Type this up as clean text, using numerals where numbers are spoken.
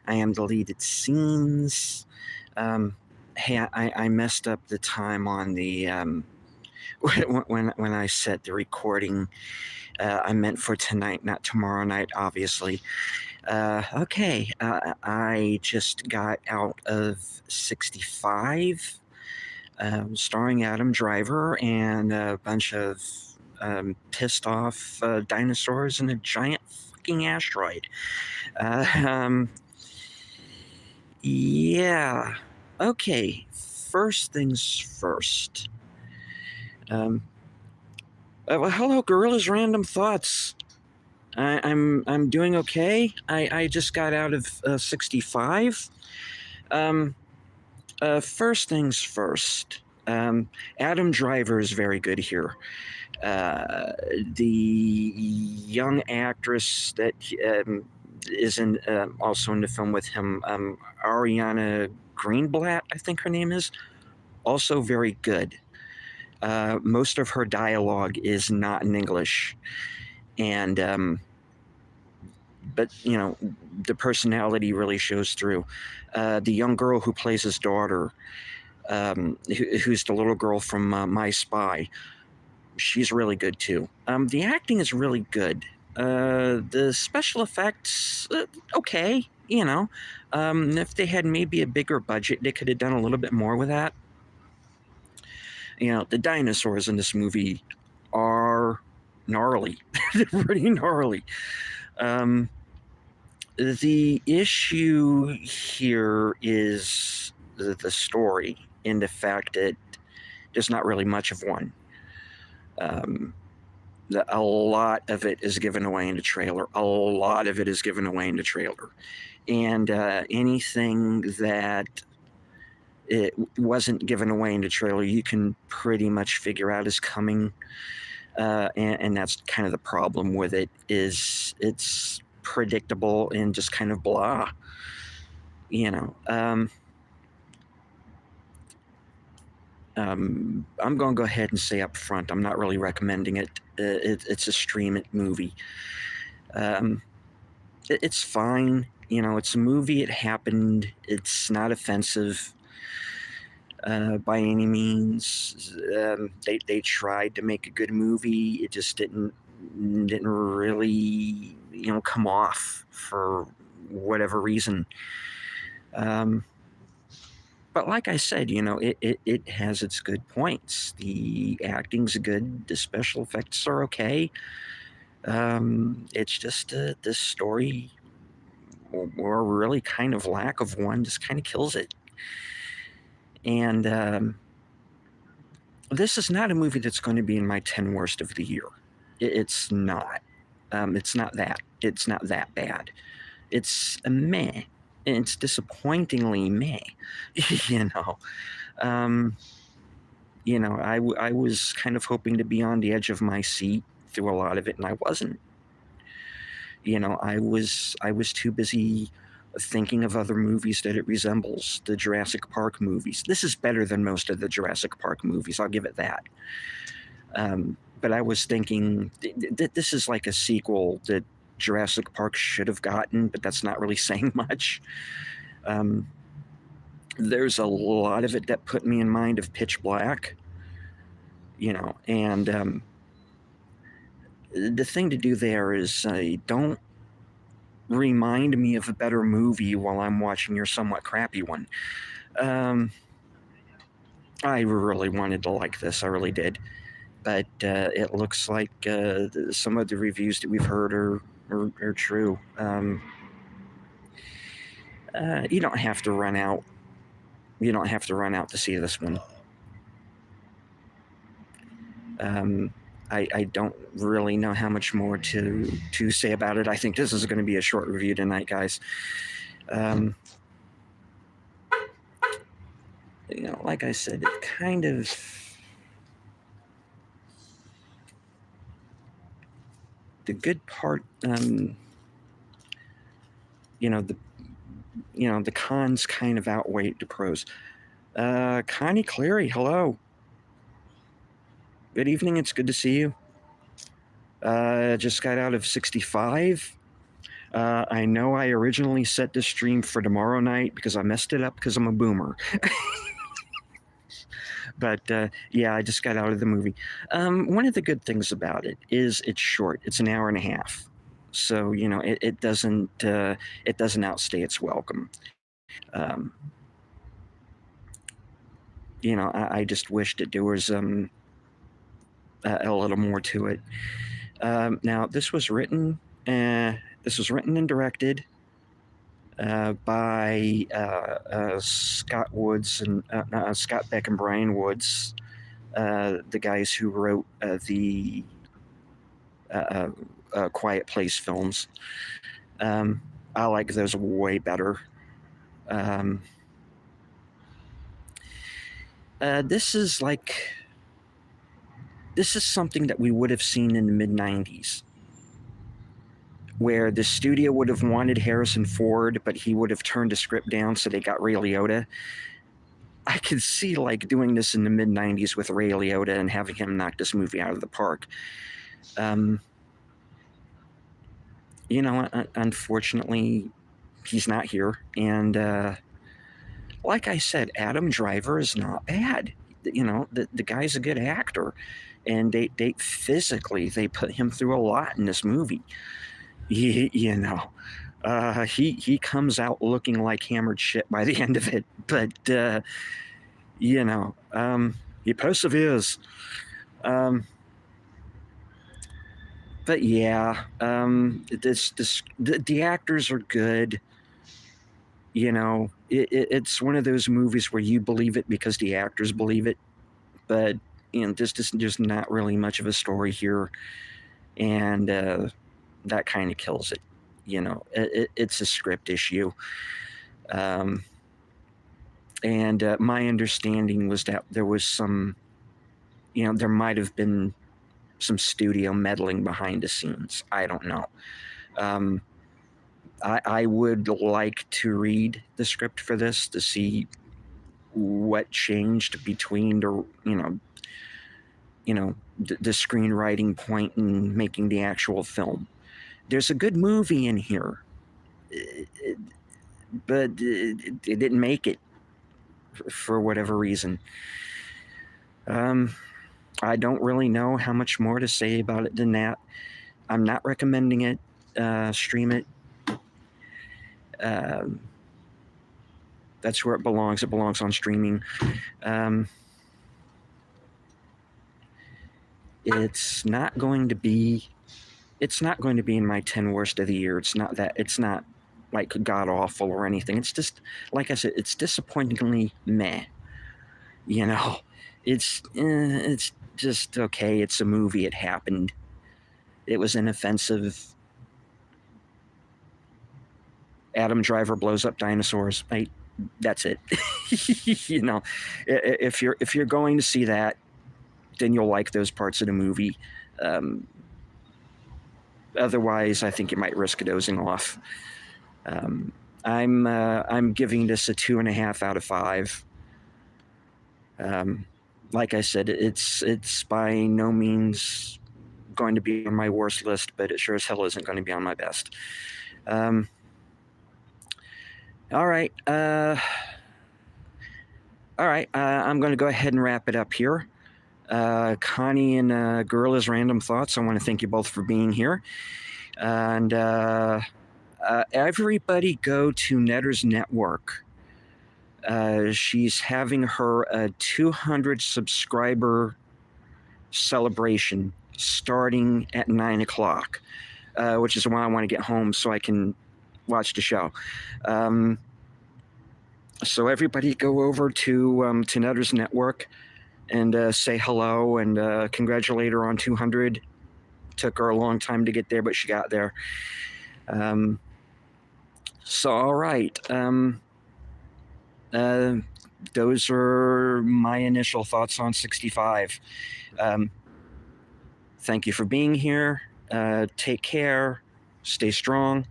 I am deleted scenes. Um, hey, I messed up the time on the when I set the recording. I meant for tonight, not tomorrow night, obviously. Okay, I just got out of 65, starring Adam Driver and a bunch of pissed off dinosaurs and a giant fucking asteroid. Uh, um, yeah. Okay. First things first. Um, well, hello, Gorilla's Random Thoughts. I'm doing okay. I just got out of 65. Um, First things first. Adam Driver is very good here. The young actress that is also in the film with him, Ariana Greenblatt, I think her name is, also very good. Most of her dialogue is not in English, and but the personality really shows through. The young girl who plays his daughter, who's the little girl from My Spy, she's really good too. The acting is really good. The special effects, okay. If they had maybe a bigger budget, they could have done a little bit more with that. The dinosaurs in this movie are gnarly. They're pretty gnarly. The issue here is the story, and the fact that there's not really much of one. A lot of it is given away in the trailer. A lot of it is given away in the trailer. And anything that it wasn't given away in the trailer, you can pretty much figure out is coming. And that's kind of the problem with it, is it's predictable and just kind of blah. I'm going to go ahead and say up front, I'm not really recommending it. It's a stream it movie. It's fine. It's a movie. It happened. It's not offensive by any means. They tried to make a good movie. It just didn't really come off for whatever reason. But like I said, it has its good points. The acting's good. The special effects are okay. It's just this story, or really kind of lack of one, just kind of kills it. And this is not a movie that's going to be in my 10 worst of the year. It's not. It's not that. It's not that bad. It's a meh. It's disappointingly meh. I was kind of hoping to be on the edge of my seat through a lot of it, and I wasn't. I was too busy thinking of other movies that it resembles, the Jurassic Park movies. This is better than most of the Jurassic Park movies, I'll give it that. But I was thinking that this is like a sequel that Jurassic Park should have gotten, but that's not really saying much. There's a lot of it that put me in mind of Pitch Black, and the thing to do there is don't remind me of a better movie while I'm watching your somewhat crappy one. I really wanted to like this, I really did. But it looks like some of the reviews that we've heard are true. You don't have to run out. You don't have to run out to see this one. I don't really know how much more to say about it. I think this is going to be a short review tonight, guys. Like I said, it kind of... The good part, the cons kind of outweigh the pros. Connie Cleary, hello. Good evening, it's good to see you. Just got out of 65. I know I originally set this stream for tomorrow night because I messed it up because I'm a boomer. But yeah, I just got out of the movie. One of the good things about it is it's short. It's an hour and a half, so it doesn't outstay its welcome. Um, I just wished that there was a little more to it. Now this was written. This was written and directed by Scott Woods and Scott Beck and Bryan Woods, the guys who wrote the Quiet Place films. I like those way better. This is something that we would have seen in the mid-90s, where the studio would have wanted Harrison Ford, but he would have turned the script down, so they got Ray Liotta. I could see doing this in the mid-90s with Ray Liotta and having him knock this movie out of the park. Unfortunately, he's not here. And like I said, Adam Driver is not bad. The guy's a good actor. And they physically, they put him through a lot in this movie. He comes out looking like hammered shit by the end of it. But, he perseveres. But yeah, the actors are good. It's one of those movies where you believe it because the actors believe it. But there's not really much of a story here, and that kind of kills it. It's a script issue. And my understanding was that there was some, there might have been some studio meddling behind the scenes. I don't know. I would like to read the script for this to see what changed between the screenwriting point and making the actual film. There's a good movie in here, but it didn't make it for whatever reason. I don't really know how much more to say about it than that. I'm not recommending it. Stream it. That's where it belongs. It belongs on streaming. It's not going to be in my 10 worst of the year. It's not like god awful or anything. It's just, like I said, it's disappointingly meh. It's just okay. It's a movie. It happened. It was inoffensive. Adam Driver blows up dinosaurs. That's it. If you're going to see that, then you'll like those parts of the movie. Otherwise, I think you might risk dozing off. I'm giving this a 2.5 out of 5. Like I said, it's by no means going to be on my worst list, but it sure as hell isn't going to be on my best. All right. I'm going to go ahead and wrap it up here. Connie and Gorilla's Random Thoughts, I want to thank you both for being here. And everybody go to Netter's Network. She's having her 200 subscriber celebration starting at 9 o'clock, which is why I want to get home so I can watch the show. So everybody go over to Netter's Network and say hello and congratulate her on 200. Took her a long time to get there, but she got there. So, all right. Those are my initial thoughts on 65. Thank you for being here. Take care. Stay strong.